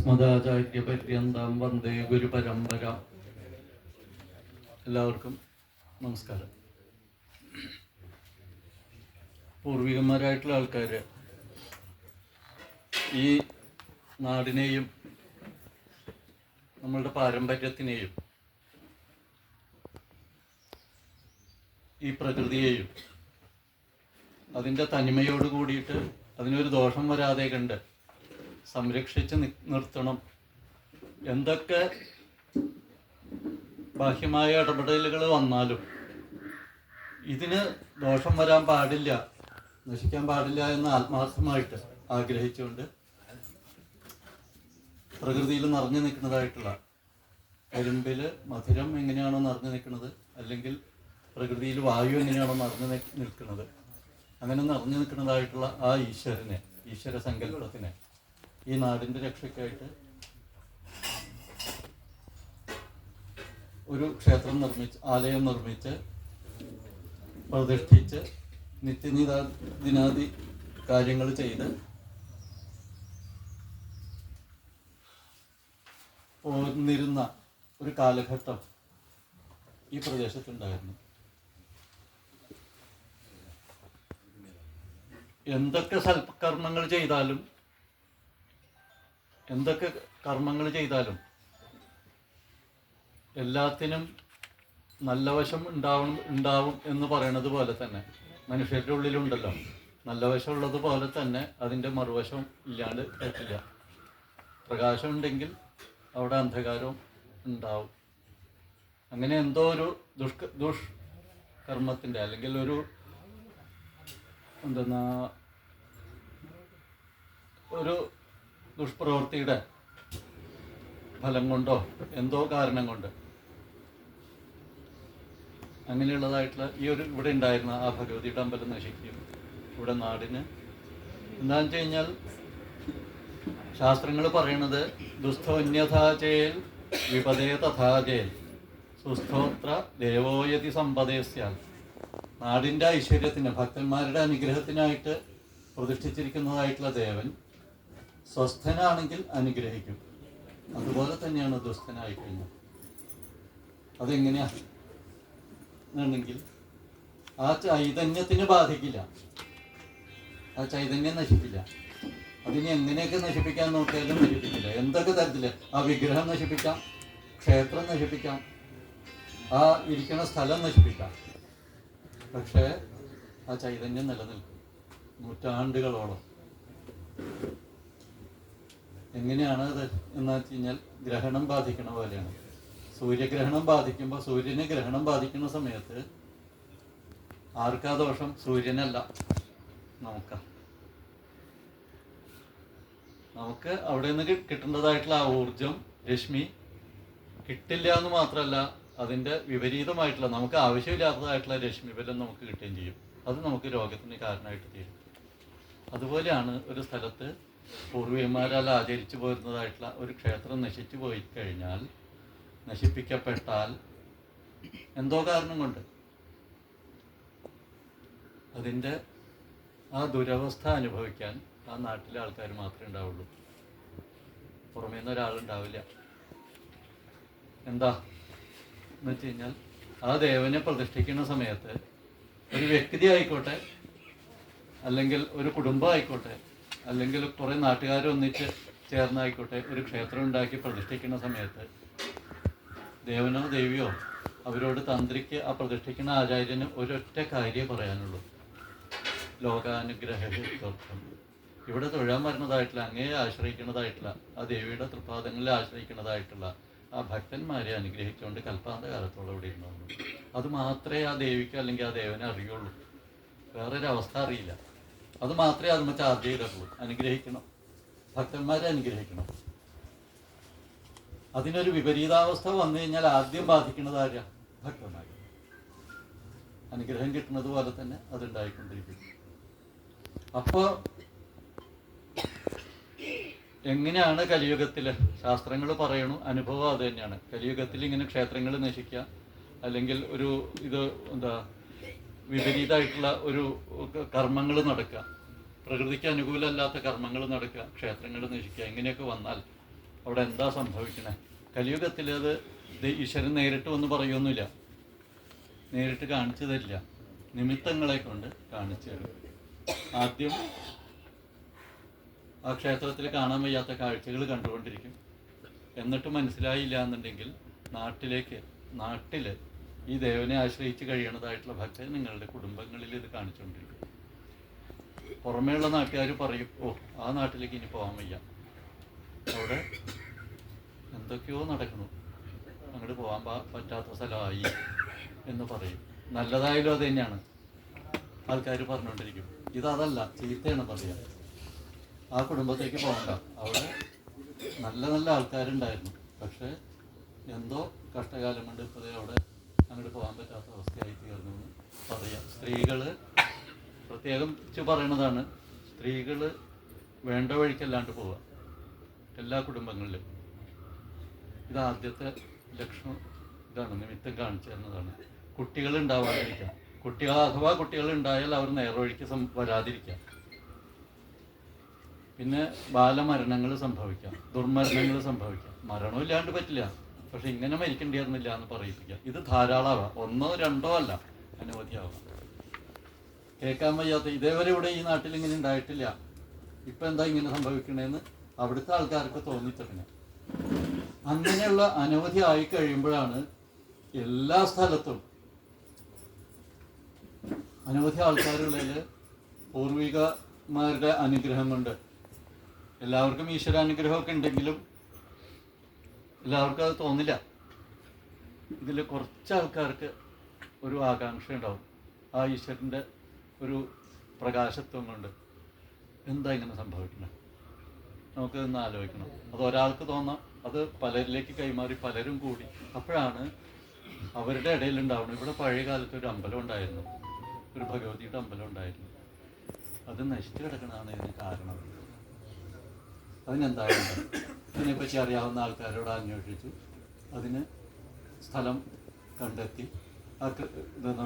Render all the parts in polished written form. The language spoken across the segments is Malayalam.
അസ്മദാചാര്യപര്യന്താം വന്ദേ ഗുരുപരമ്പര. എല്ലാവർക്കും നമസ്കാരം. പൂർവികന്മാരായിട്ടുള്ള ആൾക്കാർ ഈ നാടിനെയും നമ്മളുടെ പാരമ്പര്യത്തിനെയും ഈ പ്രകൃതിയെയും അതിൻ്റെ തനിമയോട് കൂടിയിട്ട് അതിനൊരു ദോഷം വരാതെ കണ്ട് സംരക്ഷിച്ച് നിർത്തണം. എന്തൊക്കെ ബാഹ്യമായ ഇടപെടലുകൾ വന്നാലും ഇതിന് ദോഷം വരാൻ പാടില്ല, നശിക്കാൻ പാടില്ല എന്ന് ആത്മാർത്ഥമായിട്ട് ആഗ്രഹിച്ചുകൊണ്ട് പ്രകൃതിയിൽ നിറഞ്ഞു നിൽക്കുന്നതായിട്ടുള്ള കരിമ്പിൽ മധുരം എങ്ങനെയാണോ നിറഞ്ഞു നിൽക്കുന്നത്, അല്ലെങ്കിൽ പ്രകൃതിയിൽ വായു എങ്ങനെയാണോ നിറഞ്ഞു നിൽക്കുന്നത്, അങ്ങനെ നിറഞ്ഞു നിൽക്കുന്നതായിട്ടുള്ള ആ ഈശ്വരനെ, ഈശ്വര സങ്കല്പത്തിനെ ഈ നാടിൻ്റെ രക്ഷയ്ക്കായിട്ട് ഒരു ക്ഷേത്രം നിർമ്മിച്ച്, ആലയം നിർമ്മിച്ച് പ്രതിഷ്ഠിച്ച് ദിനാദി കാര്യങ്ങൾ ചെയ്ത് പോന്നിരുന്ന ഒരു കാലഘട്ടം ഈ പ്രദേശത്തുണ്ടായിരുന്നു. എന്തൊക്കെ സൽക്കർമ്മങ്ങൾ ചെയ്താലും എന്തൊക്കെ കർമ്മങ്ങൾ ചെയ്താലും എല്ലാത്തിനും നല്ല വശം ഉണ്ടാവും എന്ന് പറയണത് പോലെ തന്നെ മനുഷ്യരുടെ ഉള്ളിലുണ്ടല്ലോ, നല്ല വശം ഉള്ളത് പോലെ തന്നെ അതിൻ്റെ മറുവശം ഇല്ലാണ്ട് പറ്റില്ല. പ്രകാശം ഉണ്ടെങ്കിൽ അവിടെ അന്ധകാരവും ഉണ്ടാവും. അങ്ങനെ എന്തോ ഒരു ദുഷ്കർമ്മത്തിൻ്റെ അല്ലെങ്കിൽ ഒരു ഒരു ദുഷ്പ്രവൃത്തിയുടെ ഫലം കൊണ്ടോ എന്തോ കാരണം കൊണ്ട് അങ്ങനെയുള്ളതായിട്ടുള്ള ഈ ഒരു ഇവിടെ ഉണ്ടായിരുന്ന ആ ഭഗവതിയുടെ അമ്പലം നശിക്കും. ഇവിടെ നാടിന് എന്താണെന്ന് വെച്ച് കഴിഞ്ഞാൽ ശാസ്ത്രങ്ങൾ പറയണത് ദുസ്ഥോന്യഥാചേൽ വിപദേ തഥാചേൽ സുസ്ഥോത്ര ദേവോയതി സമ്പദേസ്യാൽ. നാടിൻ്റെ ഐശ്വര്യത്തിന്, ഭക്തന്മാരുടെ അനുഗ്രഹത്തിനായിട്ട് പ്രതിഷ്ഠിച്ചിരിക്കുന്നതായിട്ടുള്ള ദേവൻ സ്വസ്ഥനാണെങ്കിൽ അനുഗ്രഹിക്കും, അതുപോലെ തന്നെയാണ് ദുസ്ഥനായിക്കഴിഞ്ഞാൽ. അതെങ്ങനെയാണെങ്കിൽ ആ ചൈതന്യത്തിന് ബാധിക്കില്ല, ആ ചൈതന്യം നശിപ്പില്ല. അതിനെ എങ്ങനെയൊക്കെ നശിപ്പിക്കാൻ നോക്കിയാലും നശിപ്പിക്കില്ല. എന്തൊക്കെ തരത്തിൽ ആ വിഗ്രഹം നശിപ്പിക്കാം, ക്ഷേത്രം നശിപ്പിക്കാം, ആ ഇരിക്കുന്ന സ്ഥലം നശിപ്പിക്കാം, പക്ഷേ ആ ചൈതന്യം നിലനിൽക്കും നൂറ്റാണ്ടുകളോളം. എങ്ങനെയാണ് അത് എന്ന് വെച്ച് കഴിഞ്ഞാൽ ഗ്രഹണം ബാധിക്കണ പോലെയാണ്. സൂര്യഗ്രഹണം ബാധിക്കുമ്പോൾ, സൂര്യന് ഗ്രഹണം ബാധിക്കുന്ന സമയത്ത് ആർക്കാ ദോഷം? സൂര്യനല്ല, നമുക്ക് അവിടെ നിന്ന് കിട്ടേണ്ടതായിട്ടുള്ള ആ ഊർജം, രശ്മി കിട്ടില്ല എന്ന് മാത്രമല്ല, അതിൻ്റെ വിപരീതമായിട്ടുള്ള നമുക്ക് ആവശ്യമില്ലാത്തതായിട്ടുള്ള രശ്മി ബലം നമുക്ക് കിട്ടുകയും ചെയ്യും. അത് നമുക്ക് രോഗത്തിന് കാരണമായിട്ട് തീരും. അതുപോലെയാണ് ഒരു സ്ഥലത്ത് പൂർവികന്മാരാൽ ആചരിച്ചു പോരുന്നതായിട്ടുള്ള ഒരു ക്ഷേത്രം നശിച്ചു പോയി കഴിഞ്ഞാൽ, നശിപ്പിക്കപ്പെട്ടാൽ എന്തോ കാരണം കൊണ്ട് അതിൻ്റെ ആ ദുരവസ്ഥ അനുഭവിക്കാൻ ആ നാട്ടിലെ ആൾക്കാർ മാത്രമേ ഉണ്ടാവുള്ളൂ, പുറമേ നിന്ന് ഒരാളുണ്ടാവില്ല. എന്താ എന്ന് വെച്ച് കഴിഞ്ഞാൽ ആ ദേവനെ പ്രതിഷ്ഠിക്കുന്ന സമയത്ത് ഒരു വ്യക്തി ആയിക്കോട്ടെ, അല്ലെങ്കിൽ ഒരു കുടുംബം ആയിക്കോട്ടെ, അല്ലെങ്കിൽ കുറേ നാട്ടുകാരൊന്നിച്ച് ചേർന്നായിക്കോട്ടെ, ഒരു ക്ഷേത്രം ഉണ്ടാക്കി പ്രതിഷ്ഠിക്കുന്ന സമയത്ത് ദേവനോ ദേവിയോ അവരോട് തന്ത്രിക്ക് ആ പ്രതിഷ്ഠിക്കുന്ന ആചാര്യന് ഒരൊറ്റ കാര്യമേ പറയാനുള്ളൂ: ലോകാനുഗ്രഹം. ഇവിടെ തൊഴാൻ വരുന്നതായിട്ടുള്ള, അങ്ങേ ആശ്രയിക്കുന്നതായിട്ടുള്ള ആ ദേവിയുടെ തൃപ്പാദങ്ങളിൽ ആശ്രയിക്കുന്നതായിട്ടുള്ള ആ ഭക്തന്മാരെ അനുഗ്രഹിച്ചുകൊണ്ട് കൽപ്പാന്ത കാലത്തോളം ഇവിടെ ഇരുന്നു. അത് മാത്രമേ ആ ദേവിക്ക് അല്ലെങ്കിൽ ആ ദേവനെ അറിയുള്ളൂ, വേറൊരവസ്ഥ അറിയില്ല. അത് മാത്രമേ അതിന് ചാർജ് ചെയ്തിട്ടുള്ളൂ. അനുഗ്രഹിക്കണം, ഭക്തന്മാരെ അനുഗ്രഹിക്കണം. അതിനൊരു വിപരീതാവസ്ഥ വന്നു കഴിഞ്ഞാൽ ആദ്യം ബാധിക്കുന്നത് ആരാ? ഭക്തന്മാർ. അനുഗ്രഹം കിട്ടുന്നത് പോലെ തന്നെ അതുണ്ടായിക്കൊണ്ടിരിക്കും. അപ്പോൾ എങ്ങനെയാണ് കലിയുഗത്തിൽ? ശാസ്ത്രങ്ങൾ പറയണു, അനുഭവം അത് തന്നെയാണ്. കലിയുഗത്തിൽ ഇങ്ങനെ ക്ഷേത്രങ്ങൾ നശിക്കുക, അല്ലെങ്കിൽ ഒരു വിപരീതമായിട്ടുള്ള ഒരു കർമ്മങ്ങൾ നടക്കുക, പ്രകൃതിക്ക് അനുകൂലമല്ലാത്ത കർമ്മങ്ങൾ നടക്കുക, ക്ഷേത്രങ്ങൾ നശിക്കുക, ഇങ്ങനെയൊക്കെ വന്നാൽ അവിടെ എന്താ സംഭവിക്കണേ? കലിയുഗത്തിൽ അത് ഈശ്വരൻ നേരിട്ട് വന്ന് പറയുമൊന്നുമില്ല, നേരിട്ട് കാണിച്ചു തരില്ല, നിമിത്തങ്ങളെ കൊണ്ട് കാണിച്ചു തരും. ആദ്യം ആ ക്ഷേത്രത്തിൽ കാണാൻ വയ്യാത്ത കാഴ്ചകൾ കണ്ടുകൊണ്ടിരിക്കും. എന്നിട്ട് മനസ്സിലായില്ല എന്നുണ്ടെങ്കിൽ നാട്ടിൽ ഈ ദേവനെ ആശ്രയിച്ച് കഴിയണതായിട്ടുള്ള ഭക്തർ നിങ്ങളുടെ കുടുംബങ്ങളിൽ ഇത് കാണിച്ചുകൊണ്ടിരിക്കും. പുറമേയുള്ള നാട്ടുകാർ പറയും, ഓ ആ നാട്ടിലേക്ക് ഇനി പോകാൻ വയ്യ, അവിടെ എന്തൊക്കെയോ നടക്കുന്നു, അങ്ങോട്ട് പോകാൻ പറ്റാത്ത സ്ഥലമായി എന്ന് പറയും. നല്ലതായാലും അത് തന്നെയാണ് ആൾക്കാർ പറഞ്ഞുകൊണ്ടിരിക്കും. ഇതല്ല, ചീത്തയാണ് പറയുക. ആ കുടുംബത്തേക്ക് പോകണ്ട, അവിടെ നല്ല നല്ല ആൾക്കാരുണ്ടായിരുന്നു, പക്ഷേ എന്തോ കഷ്ടകാലം കൊണ്ട് ഇപ്പോൾ അവിടെ അങ്ങോട്ട് പോകാൻ പറ്റാത്ത അവസ്ഥയായി തീർന്നു എന്ന് പറയാം. സ്ത്രീകൾ പ്രത്യേകിച്ച് പറയണതാണ്, സ്ത്രീകൾ വേണ്ട വഴിക്കല്ലാണ്ട് പോവുക എല്ലാ കുടുംബങ്ങളിലും. ഇത് ആദ്യത്തെ ലക്ഷണം ഇതാണ്, നിമിത്തം കാണിച്ചു തരുന്നതാണ്. കുട്ടികൾ ഉണ്ടാവാതിരിക്കാം, അഥവാ കുട്ടികൾ ഉണ്ടായാൽ അവർ നേർവഴിക്ക് വരാതിരിക്കാം. പിന്നെ ബാലമരണങ്ങൾ സംഭവിക്കാം, ദുർമരണങ്ങൾ സംഭവിക്കാം. മരണമില്ലാണ്ട് പറ്റില്ല, പക്ഷെ ഇങ്ങനെ മരിക്കേണ്ടിയിരുന്നില്ല എന്ന് പറയിപ്പിക്കാം. ഇത് ധാരാളമാവാം, 1 2 അല്ല, അനവധിയാവാം. കേൾക്കാൻ വയ്യാത്ത, ഇതേവരെ ഇവിടെ ഈ നാട്ടിൽ ഇങ്ങനെ ഉണ്ടായിട്ടില്ല, ഇപ്പം എന്താ ഇങ്ങനെ സംഭവിക്കണേന്ന് അവിടുത്തെ ആൾക്കാർക്ക് തോന്നിത്തുടങ്ങുക. അങ്ങനെയുള്ള അനവധി ആയി കഴിയുമ്പോഴാണ് എല്ലാ സ്ഥലത്തും അനവധി ആൾക്കാരുള്ളതിൽ പൂർവികന്മാരുടെ അനുഗ്രഹം കൊണ്ട് എല്ലാവർക്കും ഈശ്വരാനുഗ്രഹമൊക്കെ ഉണ്ടെങ്കിലും എല്ലാവർക്കും അത് തോന്നില്ല. ഇതിൽ കുറച്ച് ആൾക്കാർക്ക് ഒരു ആകാംക്ഷ ഉണ്ടാവും, ആ ഈശ്വരൻ്റെ ഒരു പ്രകാശത്വം കൊണ്ട് എന്താ ഇങ്ങനെ സംഭവിക്കണം, നമുക്ക് ഇന്ന് ആലോചിക്കണം. അത് ഒരാൾക്ക് തോന്നാം, അത് പലരിലേക്ക് കൈമാറി പലരും കൂടി, അപ്പോഴാണ് അവരുടെ ഇടയിലുണ്ടാവണം. ഇവിടെ പഴയ കാലത്ത് ഒരു അമ്പലം ഉണ്ടായിരുന്നു, ഒരു ഭഗവതിയുടെ അമ്പലം ഉണ്ടായിരുന്നു. അത് നശിച്ചു കിടക്കണതാണ് ഇതിന് കാരണം. അതിനെന്തായാലും ഇതിനെപ്പറ്റി അറിയാവുന്ന ആൾക്കാരോട് അന്വേഷിച്ചു, അതിന് സ്ഥലം കണ്ടെത്തി,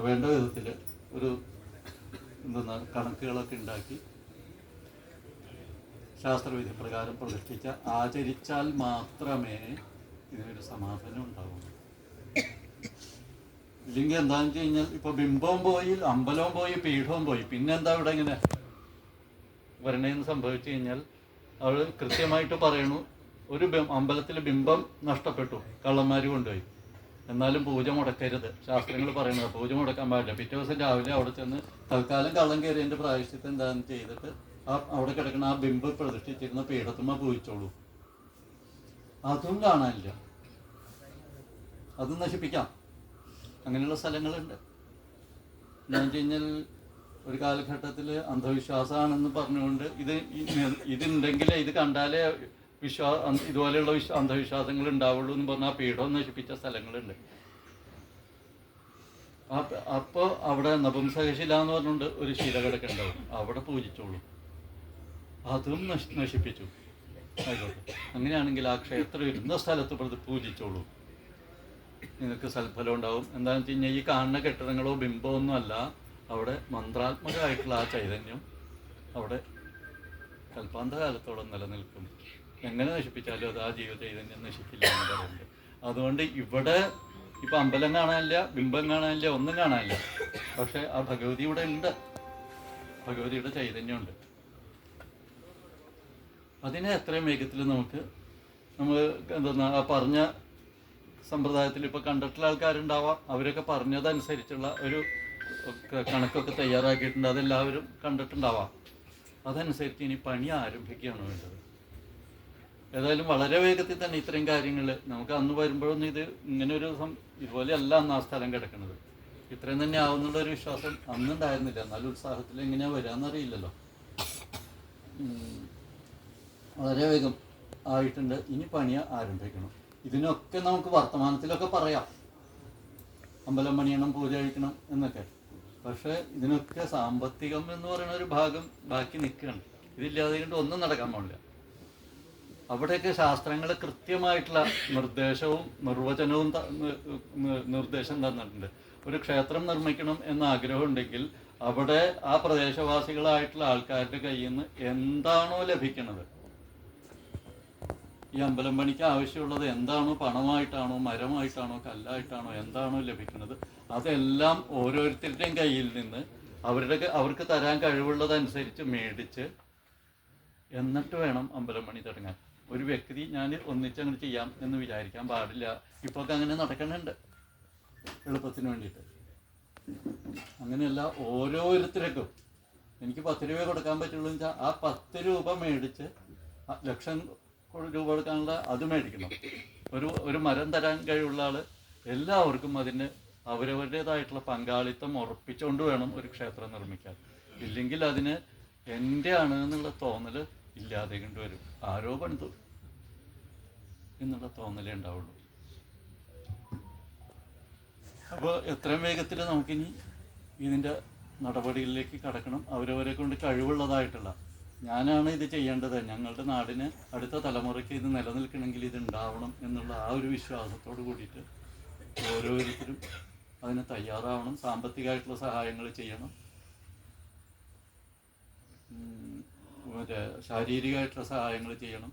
വേണ്ട വിധത്തിൽ ഒരു കണക്കുകളൊക്കെ ഉണ്ടാക്കി ശാസ്ത്രവിധി പ്രകാരം പ്രതിഷ്ഠിച്ച ആചരിച്ചാൽ മാത്രമേ ഇതിനൊരു സമാധാനം ഉണ്ടാവുള്ളൂ. ഇല്ലെങ്കിൽ എന്താണെന്ന് വെച്ച് കഴിഞ്ഞാൽ ഇപ്പോൾ ബിംബവും പോയി, അമ്പലവും പോയി, പീഠവും പോയി, പിന്നെന്താ ഇവിടെ ഇങ്ങനെ വരണേന്ന് സംഭവിച്ചു കഴിഞ്ഞാൽ അവൾ കൃത്യമായിട്ട് പറയണു, ഒരു അമ്പലത്തിൽ ബിംബം നഷ്ടപ്പെട്ടു, കള്ളന്മാർ കൊണ്ടുപോയി, എന്നാലും പൂജ മുടക്കരുത്. ശാസ്ത്രങ്ങൾ പറയുന്നത് പൂജ മുടക്കാൻ പാടില്ല. പിറ്റേ ദിവസം രാവിലെ അവിടെ ചെന്ന് തൽക്കാലം കള്ളം കയറിയതിൻ്റെ പ്രായശ്ചിത്തം എന്താണെന്ന് ചെയ്തിട്ട് അവിടെ കിടക്കുന്ന ആ ബിംബം പ്രതിഷ്ഠിച്ചിരുന്ന പീഠത്തുമ്മ പൂജിച്ചോളൂ. അതും കാണാനില്ല, അതും നശിപ്പിക്കാം. അങ്ങനെയുള്ള സ്ഥലങ്ങളുണ്ട്. എന്താണെന്ന് വെച്ച് കഴിഞ്ഞാൽ ഒരു കാലഘട്ടത്തിൽ അന്ധവിശ്വാസമാണെന്ന് പറഞ്ഞുകൊണ്ട് ഇതുണ്ടെങ്കിലേ, ഇത് കണ്ടാലേ ഇതുപോലെയുള്ള അന്ധവിശ്വാസങ്ങൾ ഉണ്ടാവുള്ളൂ എന്ന് പറഞ്ഞാൽ ആ പീഠം നശിപ്പിച്ച സ്ഥലങ്ങളുണ്ട്. അപ്പോൾ അവിടെ നപുംസകശില എന്ന് പറഞ്ഞുകൊണ്ട് ഒരു ശില കിടക്കുന്നുണ്ടാവും, അവിടെ പൂജിച്ചോളൂ. അതും നശിപ്പിച്ചു. ആയിക്കോട്ടെ, അങ്ങനെയാണെങ്കിൽ ആ ക്ഷേത്രം ഇരുന്ന സ്ഥലത്ത് പൂജിച്ചോളൂ, നിങ്ങൾക്ക് സൽഫലം ഉണ്ടാവും. എന്താണെന്ന് വെച്ച് കഴിഞ്ഞാൽ ഈ കാണുന്ന കെട്ടിടങ്ങളോ ബിംബമൊന്നും അല്ല, അവിടെ മന്ത്രാത്മകമായിട്ടുള്ള ആ ചൈതന്യം അവിടെ കൽപ്പാന്തകാലത്തോളം നിലനിൽക്കും. എങ്ങനെ നശിപ്പിച്ചാലും അത് ആ ജീവ ചൈതന്യം നശിക്കില്ല എന്ന് പറയുന്നത്. അതുകൊണ്ട് ഇവിടെ ഇപ്പം അമ്പലം കാണാനില്ല, ബിംബം കാണാനില്ല, ഒന്നും കാണാനില്ല, പക്ഷെ ആ ഭഗവതി ഇവിടെ ഉണ്ട്, ഭഗവതിയുടെ ചൈതന്യമുണ്ട്. അതിനെ എത്രയും വേഗത്തിൽ നമ്മൾ ആ പറഞ്ഞ സമ്പ്രദായത്തിൽ ഇപ്പോൾ കണ്ടിട്ടുള്ള ആൾക്കാരുണ്ടാവാം, അവരൊക്കെ പറഞ്ഞതനുസരിച്ചുള്ള ഒരു കണക്കൊക്കെ തയ്യാറാക്കിയിട്ടുണ്ട്, അതെല്ലാവരും കണ്ടിട്ടുണ്ടാവാം. അതനുസരിച്ച് ഇനി പണി ആരംഭിക്കുകയാണ് വേണ്ടത്. ഏതായാലും വളരെ വേഗത്തിൽ തന്നെ ഇത്രയും കാര്യങ്ങൾ നമുക്ക് അന്ന് വരുമ്പോഴൊന്നും ഇങ്ങനെ ഒരു ഇതുപോലെയല്ല അന്ന് ആ സ്ഥലം കിടക്കുന്നത്. ഇത്രയും തന്നെ ആവുന്നുള്ളൊരു വിശ്വാസം അന്നുണ്ടായിരുന്നില്ല. എന്നാലും ഉത്സാഹത്തിൽ എങ്ങനെയാണ് വരാമെന്നറിയില്ലല്ലോ. വളരെ വേഗം ആയിട്ടുണ്ട്, ഇനി പണി ആരംഭിക്കണം. ഇതിനൊക്കെ നമുക്ക് വർത്തമാനത്തിലൊക്കെ പറയാം, അമ്പലം പണിയണം, പൂജ കഴിക്കണം എന്നൊക്കെ. പക്ഷേ ഇതിനൊക്കെ സാമ്പത്തികം എന്ന് പറയുന്ന ഒരു ഭാഗം ബാക്കി നിൽക്കുകയാണ്. ഇതില്ലാതെ കൊണ്ട് ഒന്നും നടക്കാൻ പാടില്ല. അവിടെയൊക്കെ ശാസ്ത്രങ്ങൾ കൃത്യമായിട്ടുള്ള നിർദ്ദേശവും നിർവചനവും നിർദ്ദേശം തന്നിട്ടുണ്ട്. ഒരു ക്ഷേത്രം നിർമ്മിക്കണം എന്ന ആഗ്രഹമുണ്ടെങ്കിൽ അവിടെ ആ പ്രദേശവാസികളായിട്ടുള്ള ആൾക്കാരുടെ കയ്യിൽ നിന്ന് എന്താണോ ലഭിക്കുന്നത് ഈ അമ്പലം പണിക്ക് ആവശ്യമുള്ളത് എന്താണോ, പണമായിട്ടാണോ, മരമായിട്ടാണോ, കല്ലായിട്ടാണോ, എന്താണോ ലഭിക്കുന്നത്, അതെല്ലാം ഓരോരുത്തരുടെയും കയ്യിൽ നിന്ന് അവർക്ക് തരാൻ കഴിവുള്ളതനുസരിച്ച് മേടിച്ച് എന്നിട്ട് വേണം അമ്പലം പണി തുടങ്ങാൻ. ഒരു വ്യക്തി ഞാൻ ഒന്നിച്ചങ്ങനെ ചെയ്യാം എന്ന് വിചാരിക്കാൻ പാടില്ല. ഇപ്പോൾ അങ്ങനെ നടക്കുന്നുണ്ട് എളുപ്പത്തിന് വേണ്ടിയിട്ട്. അങ്ങനെയല്ല, ഓരോരുത്തർക്കും എനിക്ക് 10 രൂപ കൊടുക്കാൻ പറ്റുള്ളൂ എന്ന് വെച്ചാൽ ആ 10 രൂപ മേടിച്ച് ലക്ഷം രൂപ കൊടുക്കാനുള്ള അത് മേടിക്കണം. ഒരു മരം തരാൻ കഴിവുള്ള ആൾ എല്ലാവർക്കും അതിന് അവരവരുടേതായിട്ടുള്ള പങ്കാളിത്തം ഉറപ്പിച്ചുകൊണ്ട് വേണം ഒരു ക്ഷേത്രം നിർമ്മിക്കാൻ. ഇല്ലെങ്കിൽ അതിന് എൻ്റെ ആണ് എന്നുള്ള തോന്നൽ ഇല്ലാതെ കൊണ്ടുവരും. ആരോ പണിതു എന്നുള്ള തോന്നലേ ഉണ്ടാവുള്ളൂ. അപ്പോൾ എത്രയും വേഗത്തിൽ നമുക്കിനി ഇതിൻ്റെ നടപടികളിലേക്ക് കടക്കണം. അവരവരെ കൊണ്ട് കഴിവുള്ളതായിട്ടുള്ള, ഞാനാണ് ഇത് ചെയ്യേണ്ടത്, ഞങ്ങളുടെ നാടിന് അടുത്ത തലമുറയ്ക്ക് ഇത് നിലനിൽക്കണമെങ്കിൽ ഇത് ഉണ്ടാവണം എന്നുള്ള ആ ഒരു വിശ്വാസത്തോട് കൂടിയിട്ട് ഓരോരുത്തരും അതിന് തയ്യാറാവണം. സാമ്പത്തികമായിട്ടുള്ള സഹായങ്ങൾ ചെയ്യണം, മറ്റേ ശാരീരികമായിട്ടുള്ള സഹായങ്ങൾ ചെയ്യണം.